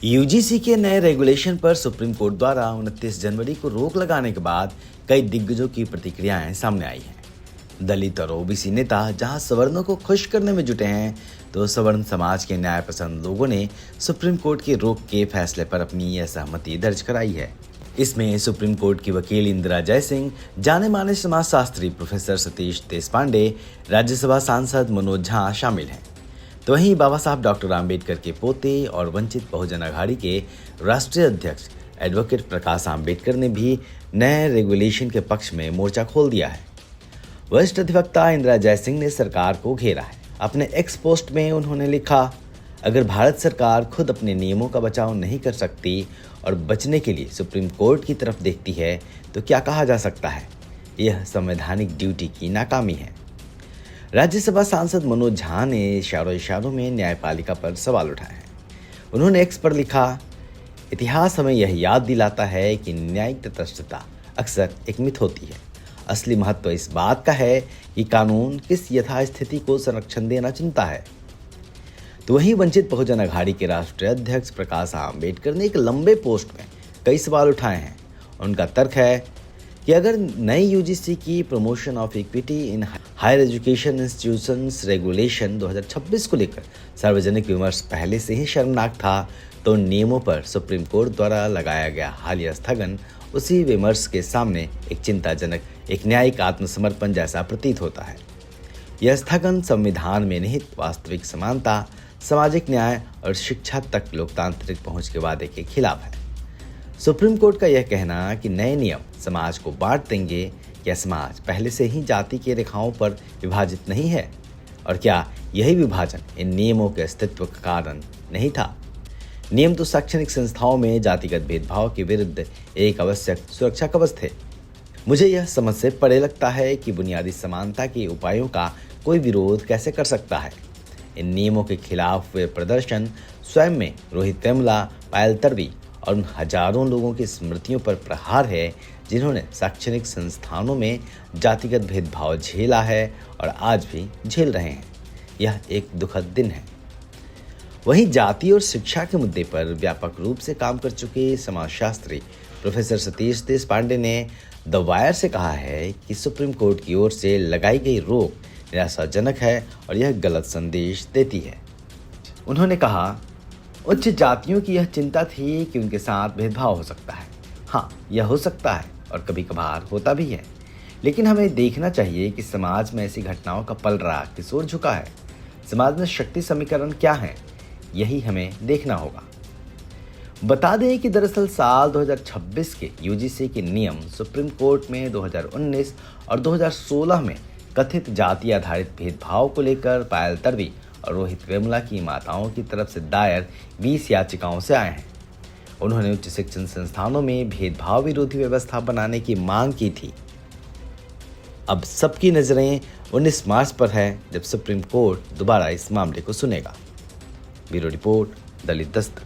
UGC के नए regulation पर सुप्रीम कोर्ट द्वारा 29 जनवरी को रोक लगाने के बाद कई दिग्गजों की प्रतिक्रियाएं सामने आई हैं। दलित और ओबीसी नेता जहां सवर्णों को खुश करने में जुटे हैं, तो सवर्ण समाज के न्याय पसंद लोगों ने सुप्रीम कोर्ट के रोक के फैसले पर अपनी असहमति दर्ज कराई है। इसमें सुप्रीम कोर्ट की वकील इंदिरा जयसिंह, जाने माने समाजशास्त्री प्रोफेसर सतीश देशपांडे, राज्यसभा सांसद मनोज झा शामिल हैं। तो वहीं बाबा साहब डॉक्टर आम्बेडकर के पोते और वंचित बहुजन अघाड़ी के राष्ट्रीय अध्यक्ष एडवोकेट प्रकाश आम्बेडकर ने भी नए रेगुलेशन के पक्ष में मोर्चा खोल दिया है। वरिष्ठ अधिवक्ता इंदिरा जयसिंह ने सरकार को घेरा है। अपने एक्स पोस्ट में उन्होंने लिखा, अगर भारत सरकार खुद अपने नियमों का बचाव नहीं कर सकती और बचने के लिए सुप्रीम कोर्ट की तरफ देखती है, तो क्या कहा जा सकता है? यह संवैधानिक ड्यूटी की नाकामी है। राज्यसभा सांसद मनोज झा ने इशारों में न्यायपालिका पर सवाल उठाए हैं। उन्होंने एक्स पर लिखा, इतिहास हमें यह याद दिलाता है कि न्यायिक तटस्थता अक्सर एक मिथ होती है। असली महत्व इस बात का है कि कानून किस यथास्थिति को संरक्षण देना चुनता है। तो वहीं वंचित बहुजन अघाड़ी के राष्ट्रीय अध्यक्ष प्रकाश आम्बेडकर ने एक लंबे पोस्ट में कई सवाल उठाए हैं। उनका तर्क है कि अगर नई यूजीसी की promotion of equity in higher education institutions regulation 2026 को लेकर सार्वजनिक विमर्श पहले से ही शर्मनाक था, तो नियमों पर सुप्रीम कोर्ट द्वारा लगाया गया हालिया स्थगन उसी विमर्श के सामने एक चिंताजनक, एक न्यायिक आत्मसमर्पण जैसा प्रतीत होता है। यह स्थगन संविधान में निहित वास्तविक समानता, सामाजिक न्याय और शिक्षा तक लोकतांत्रिक पहुंच के वादे के खिलाफ है। सुप्रीम कोर्ट का यह कहना कि नए नियम समाज को बांट देंगे, क्या समाज पहले से ही जाति की रेखाओं पर विभाजित नहीं है? और क्या यही विभाजन इन नियमों के अस्तित्व का कारण नहीं था? नियम तो शैक्षणिक संस्थाओं में जातिगत भेदभाव के विरुद्ध एक आवश्यक सुरक्षा कवच थे। मुझे यह समझ से परे लगता है कि बुनियादी समानता के उपायों का कोई विरोध कैसे कर सकता है। इन नियमों के खिलाफ हुए प्रदर्शन स्वयं में रोहित वेमुला, पायल तडवी और उन हजारों लोगों की स्मृतियों पर प्रहार है जिन्होंने शैक्षणिक संस्थानों में जातिगत भेदभाव झेला है और आज भी झेल रहे हैं। यह एक दुखद दिन है। वहीं जाति और शिक्षा के मुद्दे पर व्यापक रूप से काम कर चुके समाजशास्त्री प्रोफेसर सतीश देशपांडे ने द वायर से कहा है कि सुप्रीम कोर्ट की ओर से लगाई गई रोक निराशाजनक है और यह गलत संदेश देती है। उन्होंने कहा, उच्च जातियों की यह चिंता थी कि उनके साथ भेदभाव हो सकता है। हाँ, यह हो सकता है और कभी कभार होता भी है, लेकिन हमें देखना चाहिए कि समाज में ऐसी घटनाओं का पलड़ा किस ओर झुका है। समाज में शक्ति समीकरण क्या है, यही हमें देखना होगा। बता दें कि दरअसल साल 2026 के यूजीसी के नियम सुप्रीम कोर्ट में 2019 और 2016 में कथित जाति आधारित भेदभाव को लेकर पायल तडवी और रोहित वेमुला की माताओं की तरफ से दायर 20 याचिकाओं से आए हैं। उन्होंने उच्च शिक्षण संस्थानों में भेदभाव विरोधी व्यवस्था बनाने की मांग की थी। अब सबकी नजरें 19 मार्च पर है, जब सुप्रीम कोर्ट दोबारा इस मामले को सुनेगा। ब्यूरो रिपोर्ट, दलित दस्तक।